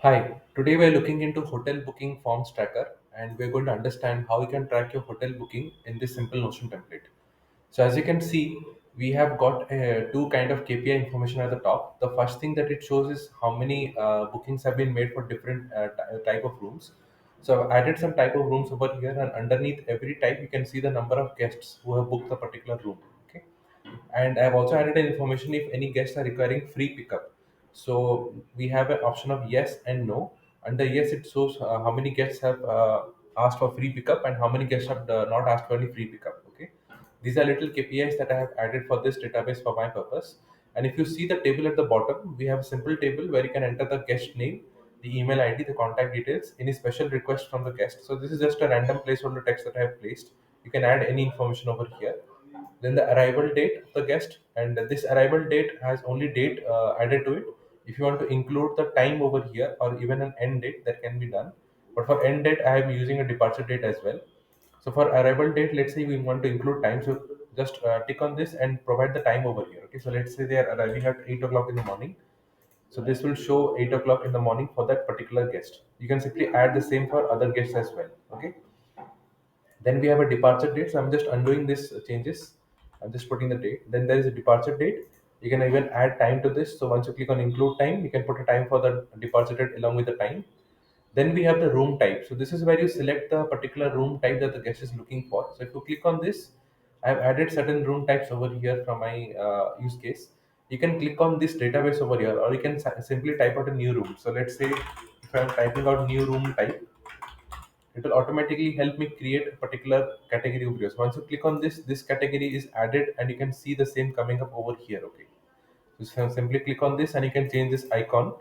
Hi, today we're looking into hotel booking forms tracker and we're going to understand how you can track your hotel booking in this simple Notion template. So as you can see, we have got two kind of KPI information at the top. The first thing that it shows is how many bookings have been made for different type of rooms. So I've added some type of rooms over here, and underneath every type you can see the number of guests who have booked the particular room. Okay, and I've also added an information if any guests are requiring free pickup. So we have an option of yes and no. Under yes, it shows how many guests have asked for free pickup and how many guests have not asked for any free pickup. Okay, these are little KPIs that I have added for this database for my purpose. And if you see the table at the bottom, we have a simple table where you can enter the guest name, the email ID, the contact details, any special request from the guest. So this is just a random placeholder text that I have placed. You can add any information over here. Then the arrival date of the guest, and this arrival date has only date added to it. If you want to include the time over here or even an end date, that can be done. But for end date, I am using a departure date as well. So for arrival date, let's say we want to include time, so just tick on this and provide the time over here. Okay, so let's say they are arriving at 8 o'clock in the morning. So this will show 8 o'clock in the morning for that particular guest. You can simply add the same for other guests as well. Okay, then we have a departure date. So I'm just undoing this changes. I'm just putting the date. Then there is a departure date. You can even add time to this. So once you click on include time, you can put a time for the departure date along with the time. Then we have the room type. So this is where you select the particular room type that the guest is looking for. So if you click on this, I have added certain room types over here from my use case. You can click on this database over here, or you can simply type out a new room. So let's say if I'm typing out new room type, it will automatically help me create a particular category of videos. Once you click on this, this category is added and you can see the same coming up over here. Okay, so simply click on this and you can change this icon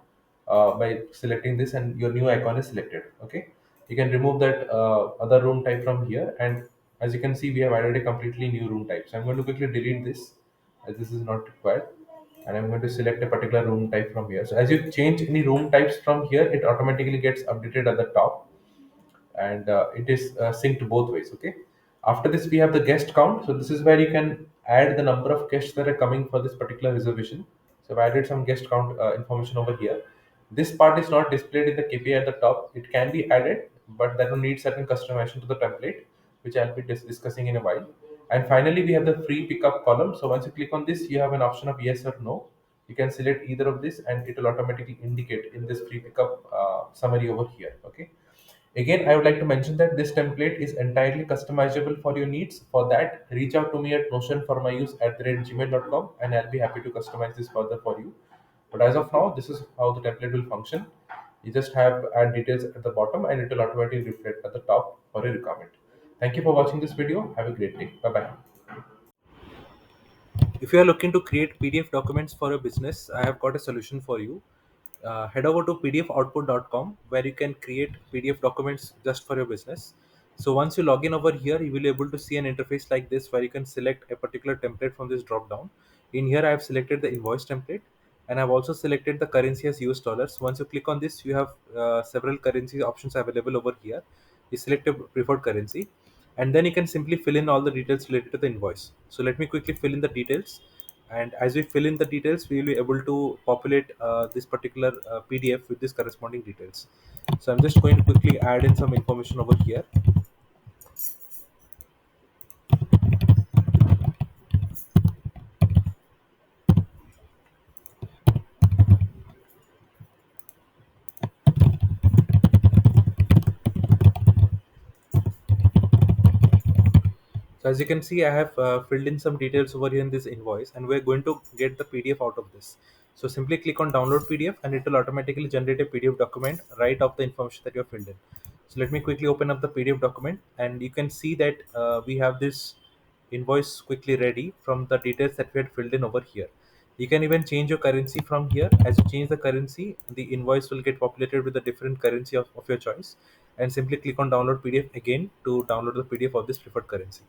by selecting this, and your new icon is selected. Okay, you can remove that other room type from here, and as you can see, we have added a completely new room type. So I'm going to quickly delete this as this is not required, and I'm going to select a particular room type from here. So as you change any room types from here, it automatically gets updated at the top, and it is synced both ways. Okay, after this we have the guest count. So this is where you can add the number of guests that are coming for this particular reservation. So I've added some guest count information over here. This part is not displayed in the KPI at the top. It can be added, but that will need certain customization to the template, which I'll be discussing in a while. And finally we have the free pickup column. So once you click on this, you have an option of yes or no. You can select either of this and it will automatically indicate in this free pickup summary over here. Okay, again, I would like to mention that this template is entirely customizable for your needs. For that, reach out to me at notionformyuse@gmail.com and I'll be happy to customize this further for you. But as of now, this is how the template will function. You just have add details at the bottom and it will automatically reflect at the top for a requirement. Thank you for watching this video. Have a great day. Bye bye. If you are looking to create PDF documents for your business, I have got a solution for you. Head over to pdfoutput.com where you can create PDF documents just for your business. So once you log in over here, you will be able to see an interface like this where you can select a particular template from this drop down. In here, I have selected the invoice template, and I've also selected the currency as US dollars. Once you click on this, you have several currency options available over here. You select a preferred currency, and then you can simply fill in all the details related to the invoice. So let me quickly fill in the details, and as we fill in the details, we will be able to populate this particular PDF with this corresponding details. So I'm just going to quickly add in some information over here. So as you can see, I have filled in some details over here in this invoice, and we're going to get the PDF out of this. So simply click on download PDF and it will automatically generate a PDF document right off the information that you have filled in. So let me quickly open up the PDF document, and you can see that we have this invoice quickly ready from the details that we had filled in over here. You can even change your currency from here. As you change the currency, the invoice will get populated with a different currency of your choice, and simply click on download PDF again to download the PDF of this preferred currency.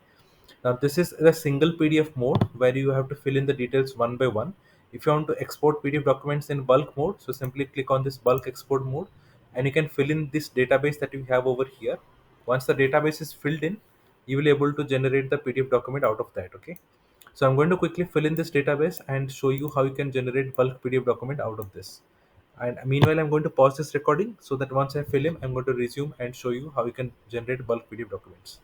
Now this is a single PDF mode where you have to fill in the details one by one. If you want to export PDF documents in bulk mode, so simply click on this bulk export mode and you can fill in this database that you have over here. Once the database is filled in, you will be able to generate the PDF document out of that. Okay. So I'm going to quickly fill in this database and show you how you can generate bulk PDF document out of this. And meanwhile, I'm going to pause this recording so that once I fill in, I'm going to resume and show you how you can generate bulk PDF documents.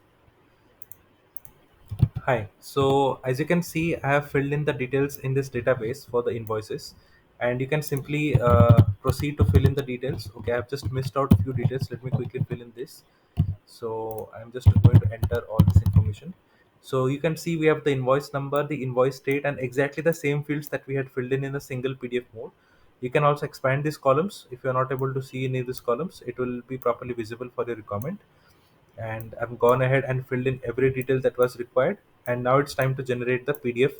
Hi. So as you can see, I have filled in the details in this database for the invoices, and you can simply proceed to fill in the details. Okay, I've just missed out a few details. Let me quickly fill in this. So I'm just going to enter all this information. So you can see we have the invoice number, the invoice date, and exactly the same fields that we had filled in a single PDF mode. You can also expand these columns. If you're not able to see any of these columns, it will be properly visible for your requirement. And I've gone ahead and filled in every detail that was required. And now it's time to generate the PDF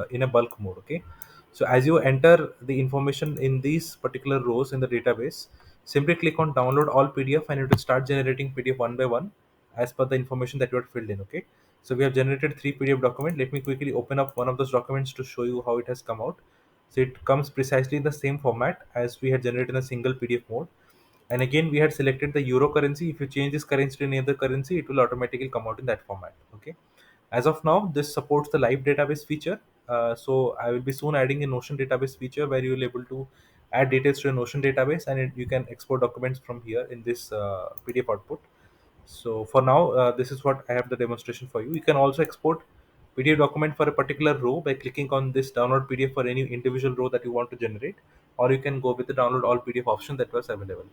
in a bulk mode. Okay. So as you enter the information in these particular rows in the database, simply click on download all PDF and it will start generating PDF one by one as per the information that you had filled in. Okay. So we have generated three PDF document. Let me quickly open up one of those documents to show you how it has come out. So it comes precisely in the same format as we had generated in a single PDF mode. And again, we had selected the euro currency. If you change this currency to any other currency, it will automatically come out in that format. Okay. As of now, this supports the live database feature. So I will be soon adding a Notion database feature where you will able to add details to a Notion database, and you can export documents from here in this PDF output. So for now, this is what I have the demonstration for you. You can also export PDF document for a particular row by clicking on this download PDF for any individual row that you want to generate, or you can go with the download all PDF option that was available.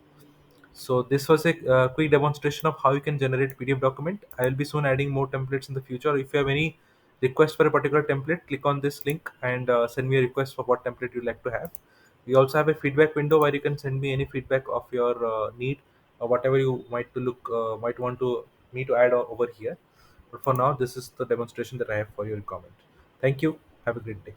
So this was a quick demonstration of how you can generate PDF document. I will be soon adding more templates in the future. If you have any request for a particular template, click on this link and send me a request for what template you'd like to have. We also have a feedback window where you can send me any feedback of your need or whatever you might want to me to add over here. But for now, this is the demonstration that I have for your requirement. Thank you. Have a great day.